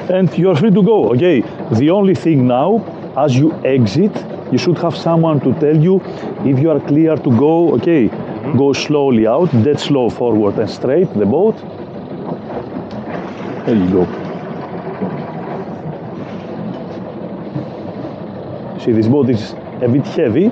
And you're free to go, okay? The only thing now, as you exit, you should have someone to tell you if you are clear to go, okay? Go slowly out, dead slow forward and straight, the boat. There you go. See, this boat is a bit heavy.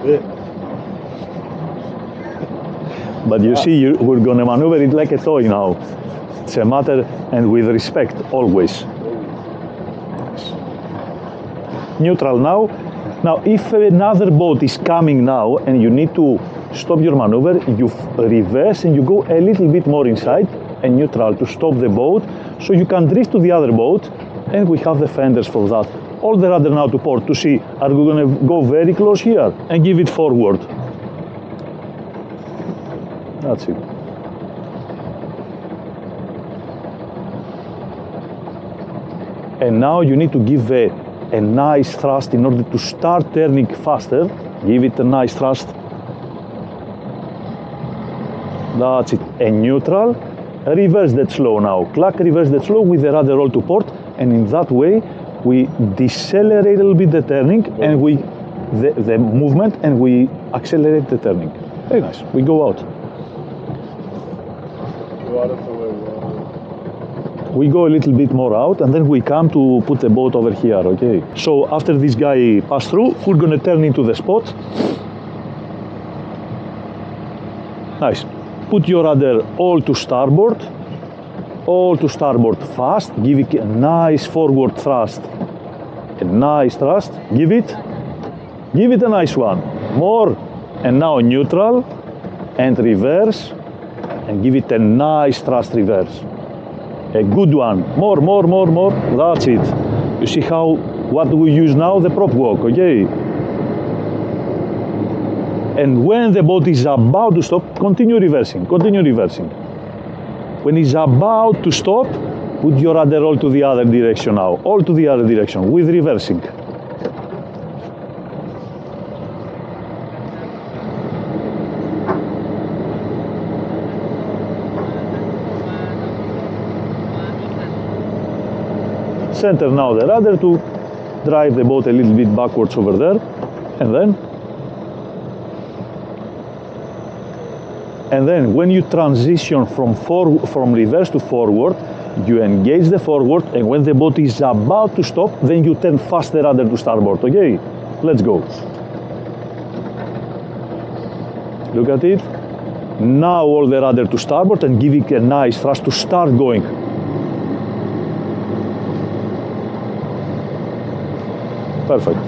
Yeah. But you see, we're going to maneuver it like a toy now. It's a matter, and with respect, always. Neutral now. Now, if another boat is coming now and you need to stop your maneuver, you reverse and you go a little bit more inside and neutral to stop the boat, so you can drift to the other boat, and we have the fenders for that. All the rudder now to port to see, are we going to go very close here and give it forward. That's it. And now you need to give a nice thrust in order to start turning faster. Give it a nice thrust. That's it. And neutral. Reverse that slow now. Clack, reverse that slow with the rudder roll to port. And in that way, we decelerate a little bit the turning and the movement, and we accelerate the turning. Very nice. We go out. We go a little bit more out, and then we come to put the boat over here, okay? So after this guy passed through, we're gonna turn into the spot. Nice. Put your rudder all to starboard fast, give it a nice forward thrust, a nice thrust, give it a nice one, more, and now neutral, and reverse, and give it a nice thrust reverse. A good one, more, that's it. You see what do we use now? The prop walk, okay? And when the boat is about to stop, continue reversing. When it's about to stop, put your rudder all to the other direction now, all to the other direction with reversing. Center now the rudder to drive the boat a little bit backwards over there, and then when you transition from reverse to forward, you engage the forward, and when the boat is about to stop, then you turn fast the rudder to starboard, okay? Let's go. Look at it. Now all the rudder to starboard and give it a nice thrust to start going. Perfect.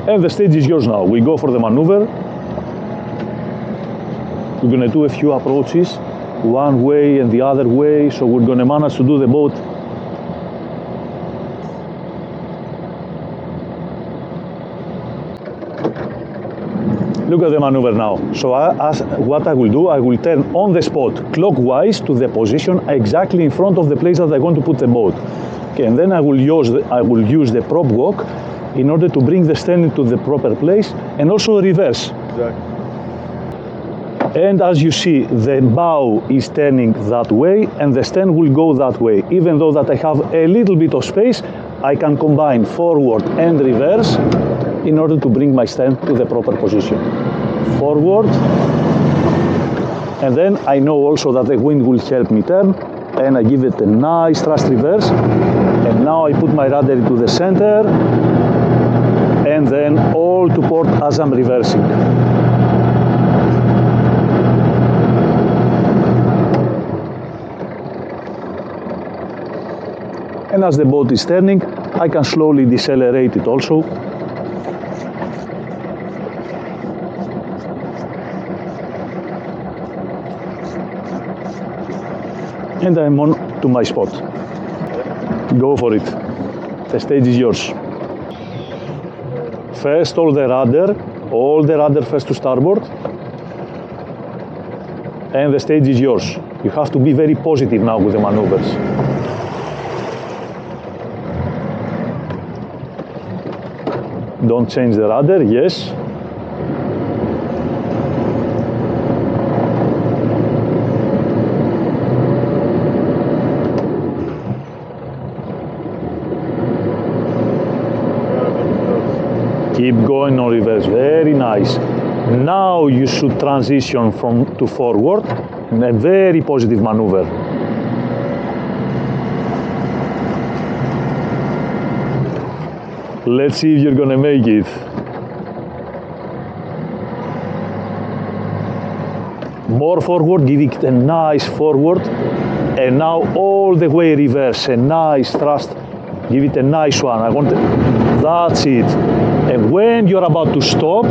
And the stage is yours now. We go for the maneuver. We're going to do a few approaches, one way and the other way, so we're going to manage to do the boat. Look at the maneuver now. So what I will do, I will turn on the spot clockwise to the position exactly in front of the place that I want to put the boat. Okay, and then I will use the prop walk in order to bring the stern to the proper place and also reverse. Exactly. And as you see, the bow is turning that way and the stern will go that way. Even though that I have a little bit of space, I can combine forward and reverse in order to bring my stern to the proper position. Forward, and then I know also that the wind will help me turn, and I give it a nice thrust reverse, and now I put my rudder into the center, and then all to port as I'm reversing. And as the boat is turning, I can slowly decelerate it also. And I'm on to my spot. Go for it. The stage is yours. First, all the rudder first to starboard. And the stage is yours. You have to be very positive now with the maneuvers. Don't change the rudder, yes. Keep going on reverse, very nice. Now you should transition to forward, a very positive maneuver. Let's see if you're gonna make it. More forward, give it a nice forward, and now all the way reverse, a nice thrust, give it a nice one. That's it. And when you're about to stop,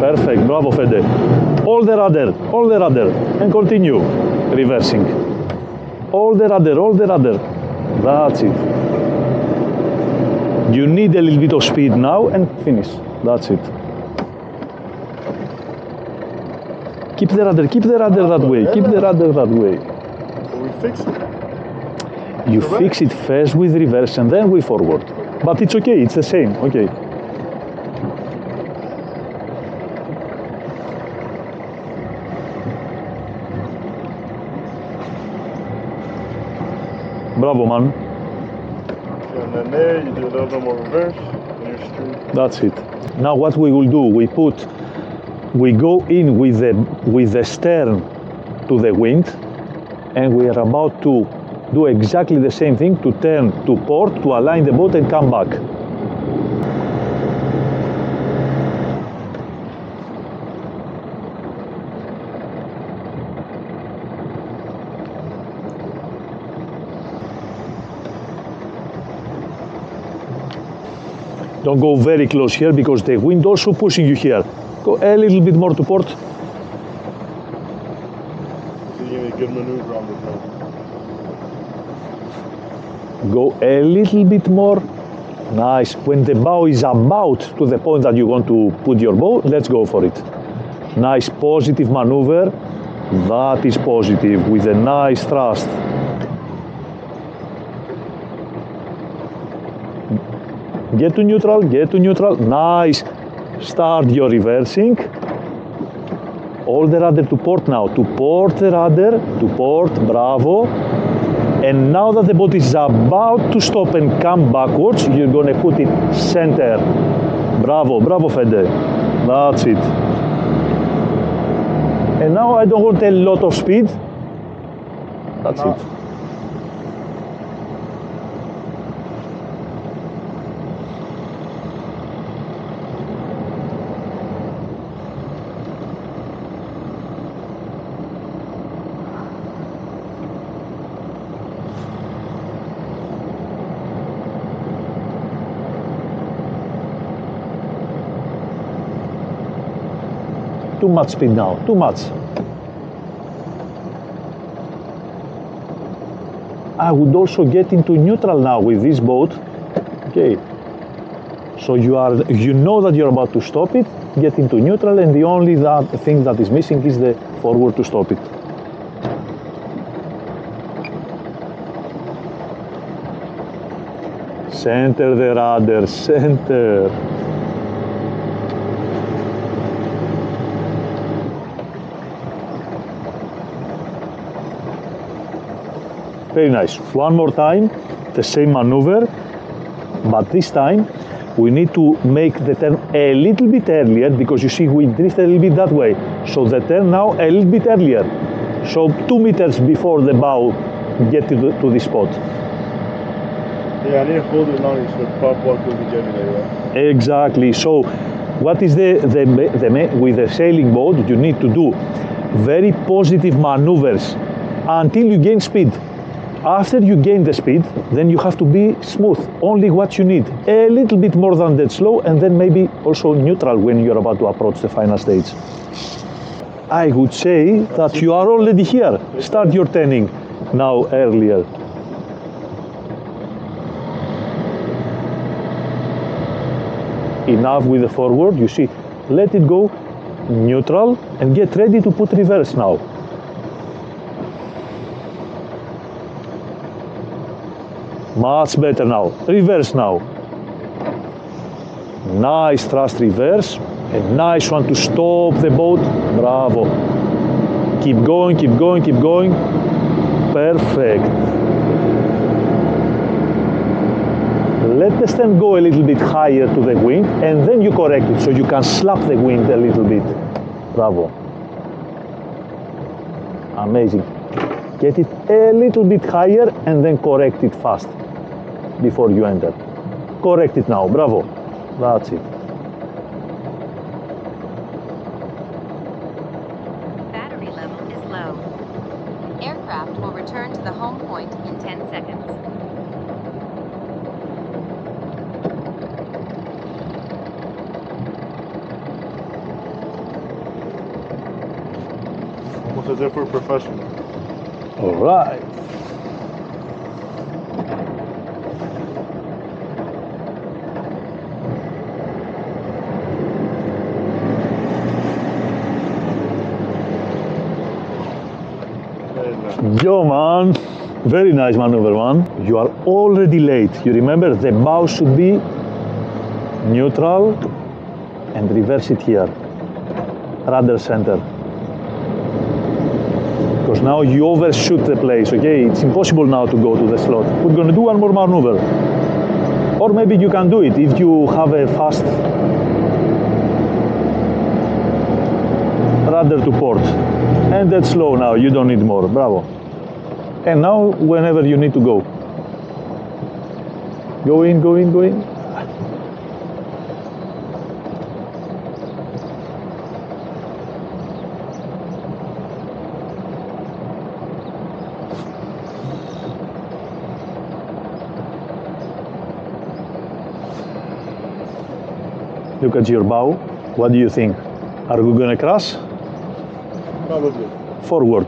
perfect, bravo Fede. All the rudder, and continue reversing. All the rudder, that's it. You need a little bit of speed now and finish, that's it. Keep the rudder that way, keep the rudder that way. We fix it. You fix it first with reverse and then with forward. But it's okay, it's the same, okay. Bravo, man. And then there, you do a little bit more reverse, and you're straight. That's it. Now what we will do, we go in with the stern to the wind, and we are about to do exactly the same thing, to turn to port, to align the boat and come back. Don't go very close here because the wind also pushing you here. Go a little bit more to port. So you give me a good maneuver on the boat. Go a little bit more. Nice. When the bow is about to the point that you want to put your bow, let's go for it. Nice positive maneuver. That is positive with a nice thrust. Get to neutral, nice. Start your reversing. All the rudder to port now, to port the rudder, to port, bravo. And now that the boat is about to stop and come backwards, you're gonna put it center. Bravo Fede, that's it. And now I don't want a lot of speed, that's it. Too much speed now, too much. I would also get into neutral now with this boat. Okay. So you know that you're about to stop it, get into neutral, and the only thing that is missing is the forward to stop it. Center the rudder, center. Very nice. One more time, the same maneuver, but this time we need to make the turn a little bit earlier because you see we drift a little bit that way. So the turn now a little bit earlier. So 2 meters before the bow get to the spot. Yeah, I need to hold it long so the pop walk will be jelly like that. Exactly. So what is with the sailing boat, you need to do very positive maneuvers until you gain speed. After you gain the speed, then you have to be smooth, only what you need. A little bit more than dead slow, and then maybe also neutral when you're about to approach the final stage. I would say that you are already here. Start your turning now earlier. Enough with the forward, you see, let it go neutral and get ready to put reverse now. Much better now. Reverse now. Nice thrust reverse. A nice one to stop the boat. Bravo. Keep going, keep going, keep going. Perfect. let the stand go a little bit higher to the wind and then you correct it so you can slap the wind a little bit. Bravo. Amazing. Get it a little bit higher and then correct it fast before you enter. Correct it now. Bravo. That's it. Battery level is low. Aircraft will return to the home point in 10 seconds. Almost as if we're professional. All right. Yo man, very nice maneuver man. You are already late. You remember the bow should be neutral and reverse it here. Rudder center. Because now you overshoot the place, okay? It's impossible now to go to the slot. We're gonna do one more maneuver. Or maybe you can do it if you have a fast rudder to port. And that's slow now, you don't need more, bravo. And now, whenever you need to go. Go in, go in, go in. Look at your bow. What do you think? Are we gonna crash? Probably. Forward.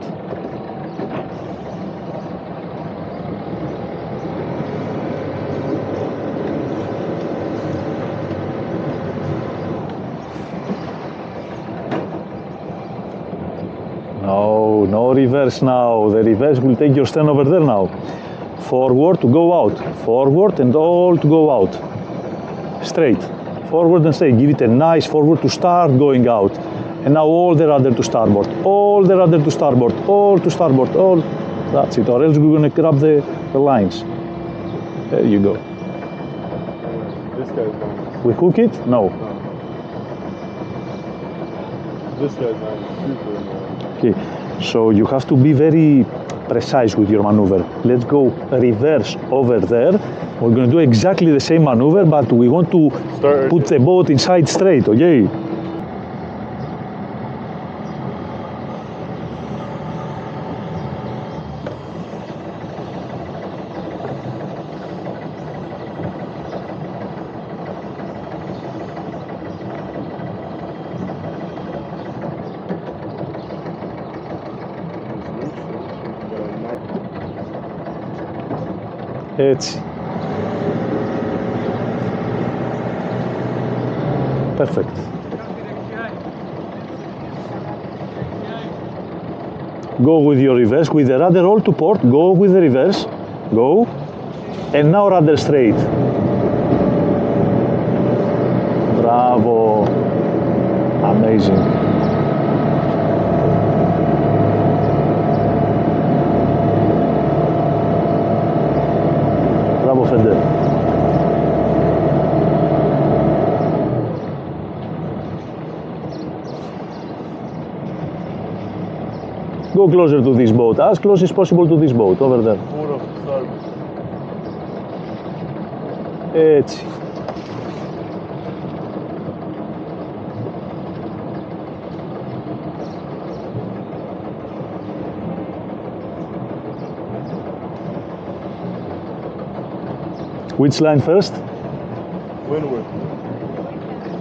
No, no reverse now. The reverse will take your stand over there now. Forward to go out. Forward and all to go out. Straight. Forward and straight. Give it a nice forward to start going out. And now all the rudder to starboard. All the rudder to starboard. All to starboard. All. That's it. Or else we're going to grab the lines. There you go. This guy's nice. We hook it? No. This guy's nice. Super nice. Okay. So you have to be very precise with your maneuver. Let's go reverse over there. We're going to do exactly the same maneuver, but we want to put the boat inside straight, okay? Έτσι. Perfect. Go with your reverse, with the rudder all to port, go with the reverse, go, and now rudder straight. Bravo. Amazing. Bravo, Fede. Go closer to this boat, as close as possible to this boat, over there. Έτσι. Which line first? Windward.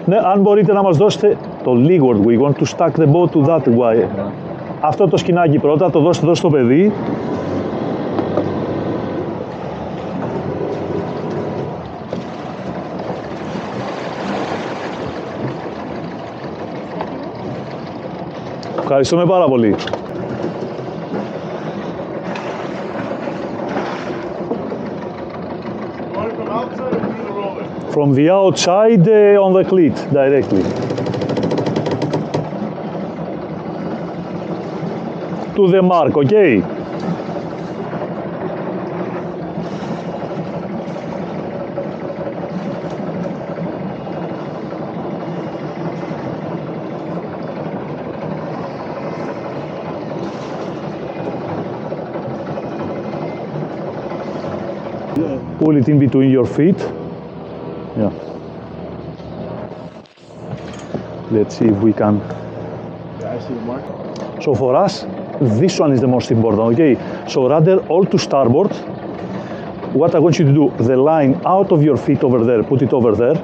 Ναι, αν μπορείτε να μας δώσετε το leeward, we want to stack the boat to that way. Αυτό το σκηνάκι πρώτα, το δώστε εδώ στο παιδί. Ευχαριστούμε πάρα πολύ. From the outside on the cleat directly. To the mark, okay? Pull it in between your feet. Yeah. Let's see if we can. Yeah, I see the mark. So for us, this one is the most important, okay? So rudder all to starboard. What I want you to do, the line out of your feet over there, put it over there.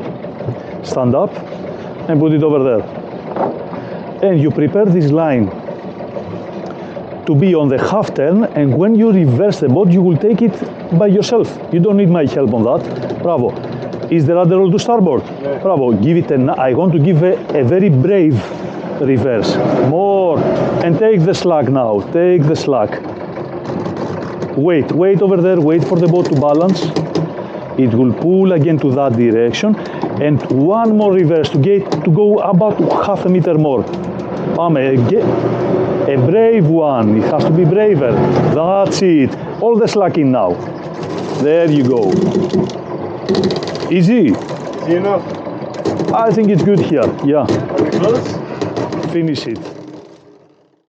Stand up and put it over there. And you prepare this line to be on the half turn, and when you reverse the boat, you will take it by yourself. You don't need my help on that. Bravo. Is the rudder all to starboard? Yeah. Bravo. Give it I want to give a very brave reverse. More. And take the slack now. Take the slack. Wait over there. Wait for the boat to balance. It will pull again to that direction. And one more reverse to go about half a meter more. A brave one. It has to be braver. That's it. All the slack in now. There you go. Easy. Easy enough. I think it's good here. Yeah. Are we close? Finish it.